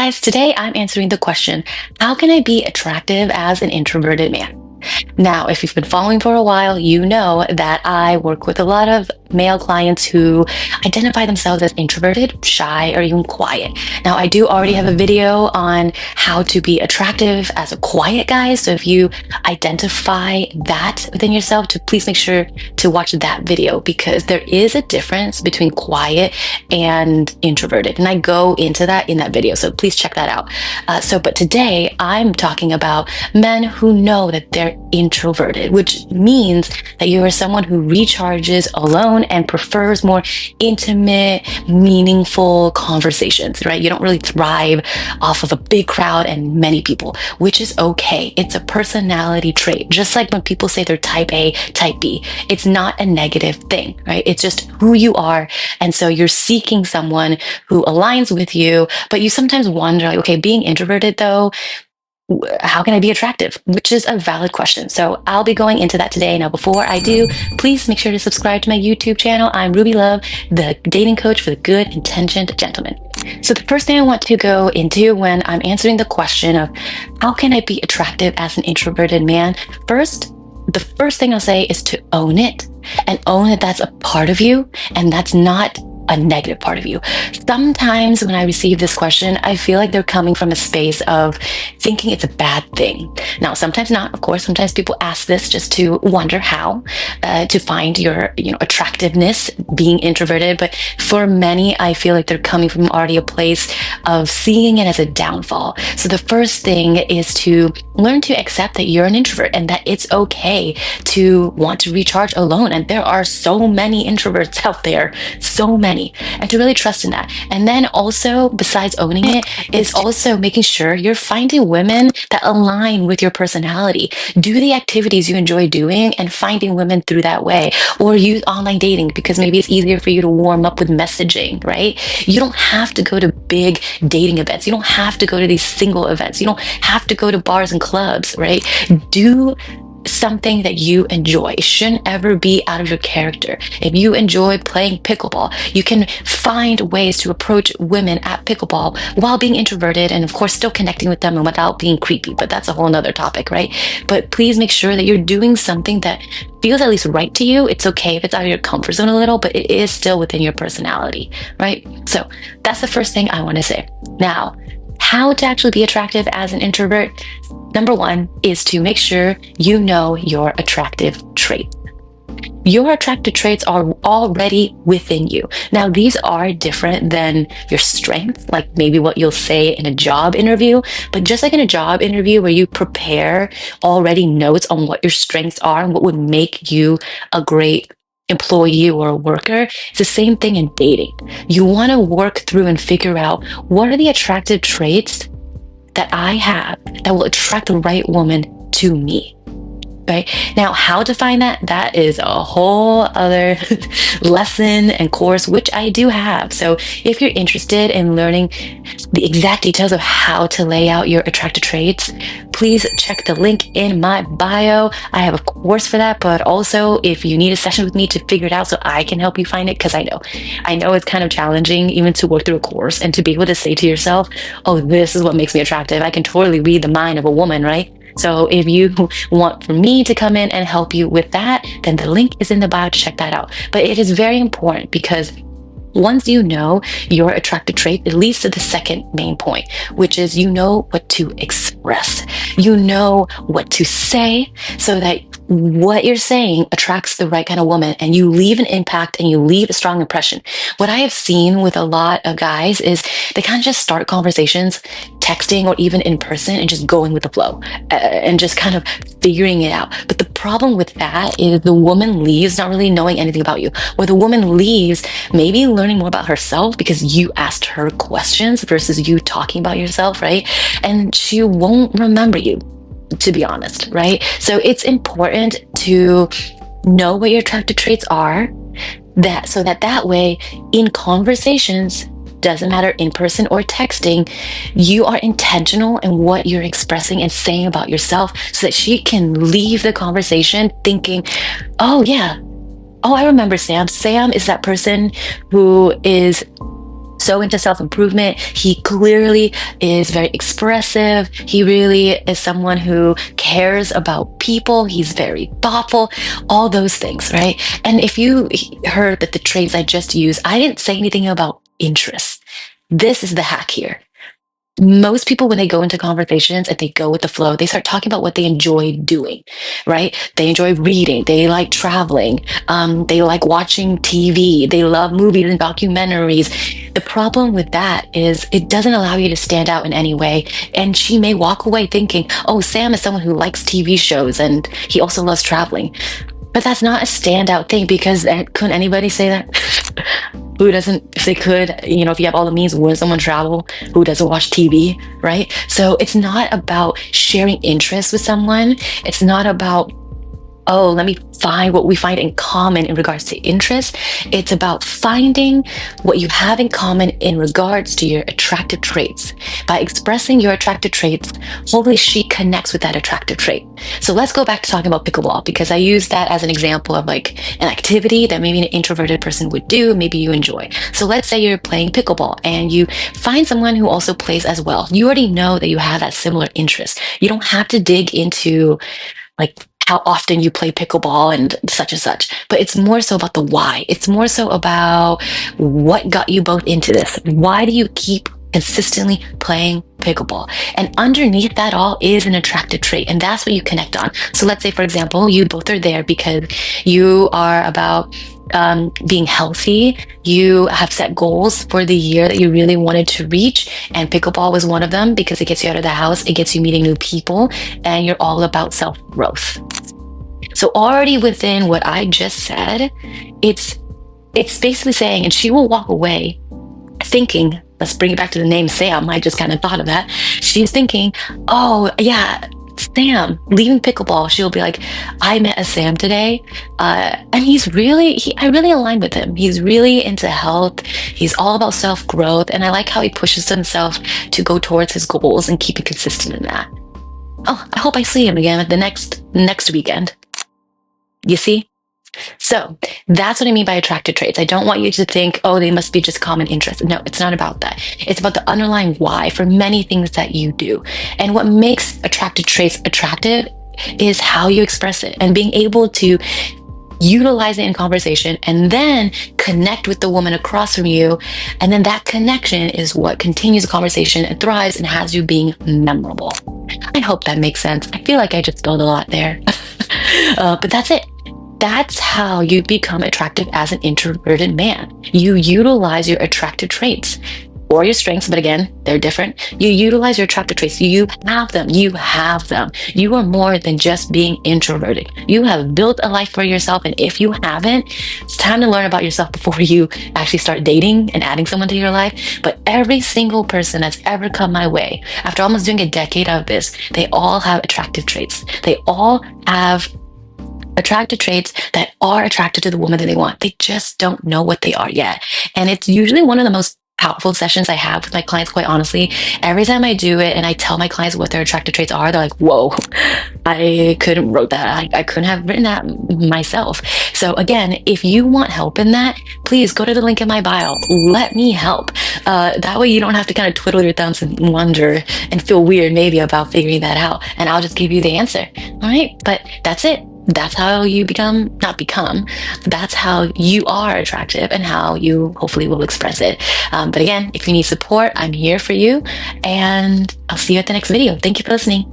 guys, today I'm answering the question, how can I be attractive as an introverted man? Now, if you've been following for a while, you know that I work with a lot of male clients who identify themselves as introverted, shy, or even quiet. Now, I do already have a video on how to be attractive as a quiet guy. So if you identify that within yourself, please make sure to watch that video because there is a difference between quiet and introverted. And I go into that in that video. So please check that out. But today I'm talking about men who know that they're introverted, which means that you are someone who recharges alone and prefers more intimate, meaningful conversations, right? You don't really thrive off of a big crowd and many people, which is okay. It's a personality trait. Just like when people say they're type A, type B, it's not a negative thing, right? It's just who you are. And so you're seeking someone who aligns with you, but you sometimes wonder, like, okay, being introverted though, how can I be attractive? Which is a valid question. So I'll be going into that today. Now, before I do, please make sure to subscribe to my YouTube channel. I'm Ruby Love, the dating coach for the good intentioned gentleman. So the first thing I want to go into when I'm answering the question of how can I be attractive as an introverted man? The first thing I'll say is to own it and own that that's a part of you and that's not a negative part of you. Sometimes when I receive this question, I feel like they're coming from a space of thinking it's a bad thing. Now, sometimes not, of course. Sometimes people ask this just to wonder how to find your, attractiveness being introverted. But for many, I feel like they're coming from already a place of seeing it as a downfall. So the first thing is to learn to accept that you're an introvert and that it's okay to want to recharge alone. And there are so many introverts out there, so many. And to really trust in that. And then also, besides owning it, is also making sure you're finding women that align with your personality. Do the activities you enjoy doing and finding women through that way. Or use online dating because maybe it's easier for you to warm up with messaging, right? You don't have to go to big dating events. You don't have to go to these single events. You don't have to go to bars and clubs, right? Do something that you enjoy. It shouldn't ever be out of your character. If you enjoy playing pickleball, you can find ways to approach women at pickleball while being introverted and of course still connecting with them and without being creepy, but that's a whole nother topic, right? But please make sure that you're doing something that feels at least right to you. It's okay if it's out of your comfort zone a little, but it is still within your personality, right? So that's the first thing I want to say. Now, how to actually be attractive as an introvert? Number one is to make sure you know your attractive traits. Your attractive traits are already within you. Now, these are different than your strengths, like maybe what you'll say in a job interview. But just like in a job interview where you prepare already notes on what your strengths are and what would make you a great employee or a worker, it's the same thing in dating. You want to work through and figure out what are the attractive traits that I have that will attract the right woman to me. Right? Now, how to find that is a whole other lesson and course, which I do have. So if you're interested in learning the exact details of how to lay out your attractive traits, please check the link in my bio. I have a course for that, but also if you need a session with me to figure it out so I can help you find it, because I know it's kind of challenging even to work through a course and to be able to say to yourself, oh, this is what makes me attractive. I can totally read the mind of a woman, right? So if you want for me to come in and help you with that, then the link is in the bio to check that out. But it is very important because once you know your attractive trait, it leads to the second main point, which is you know what to express. You know what to say so that what you're saying attracts the right kind of woman and you leave an impact and you leave a strong impression. What I have seen with a lot of guys is they kind of just start conversations texting or even in person and just going with the flow and just kind of figuring it out. But the problem with that is the woman leaves not really knowing anything about you, or the woman leaves maybe learning more about herself because you asked her questions versus you talking about yourself, right? And she won't remember you, to be honest, right? So it's important to know what your attractive traits are, so that way in conversations, doesn't matter in person or texting, you are intentional in what you're expressing and saying about yourself so that she can leave the conversation thinking, oh yeah, oh, I remember Sam. Sam is that person who is so into self-improvement. He clearly is very expressive. He really is someone who cares about people. He's very thoughtful, all those things, right? And if you heard that the traits I just used, I didn't say anything about interests. This is the hack here. Most people, when they go into conversations and they go with the flow, they start talking about what they enjoy doing, right? They enjoy reading, they like traveling, they like watching TV, they love movies and documentaries. The problem with that is it doesn't allow you to stand out in any way. And she may walk away thinking, oh, Sam is someone who likes TV shows and he also loves traveling. But that's not a standout thing, because couldn't anybody say that? Who doesn't, if they could, if you have all the means, wouldn't someone travel? Who doesn't watch TV, right? So it's not about sharing interests with someone. It's not about, oh, let me find what we find in common in regards to interest. It's about finding what you have in common in regards to your attractive traits. By expressing your attractive traits, hopefully she connects with that attractive trait. So let's go back to talking about pickleball, because I use that as an example of like an activity that maybe an introverted person would do, maybe you enjoy. So let's say you're playing pickleball and you find someone who also plays as well. You already know that you have that similar interest. You don't have to dig into like how often you play pickleball and such, but it's more so about the why. It's more so about what got you both into this. Why do you keep consistently playing pickleball? And underneath that all is an attractive trait, and that's what you connect on. So let's say, for example, you both are there because you are about being healthy. You have set goals for the year that you really wanted to reach, and pickleball was one of them because it gets you out of the house, it gets you meeting new people, and you're all about self-growth. So already within what I just said, it's basically saying, and she will walk away thinking, let's bring it back to the name Sam. I just kind of thought of that. She's thinking, oh yeah, Sam, leaving pickleball. She'll be like, I met a Sam today, and I really align with him. He's really into health. He's all about self-growth, and I like how he pushes himself to go towards his goals and keep it consistent in that. Oh, I hope I see him again at the next weekend. You see? So that's what I mean by attractive traits. I don't want you to think, oh, they must be just common interests. No, it's not about that. It's about the underlying why for many things that you do. And what makes attractive traits attractive is how you express it and being able to utilize it in conversation and then connect with the woman across from you. And then that connection is what continues the conversation and thrives and has you being memorable. I hope that makes sense. I feel like I just spilled a lot there. But that's it. That's how you become attractive as an introverted man. You utilize your attractive traits or your strengths, but again, they're different. You utilize your attractive traits. You have them. You have them. You are more than just being introverted. You have built a life for yourself. And if you haven't, it's time to learn about yourself before you actually start dating and adding someone to your life. But every single person that's ever come my way, after almost doing a decade of this, they all have attractive traits. They all have attractive traits that are attracted to the woman that they want. They just don't know what they are yet. And it's usually one of the most powerful sessions I have with my clients, quite honestly. Every time I do it and I tell my clients what their attractive traits are, they're like, whoa, I couldn't wrote that. I couldn't have written that myself. So again, if you want help in that, please go to the link in my bio. Let me help. That way you don't have to kind of twiddle your thumbs and wonder and feel weird maybe about figuring that out. And I'll just give you the answer. All right. But that's it. That's how you that's how you are attractive and how you hopefully will express it. But again, if you need support, I'm here for you, and I'll see you at the next video. Thank you for listening.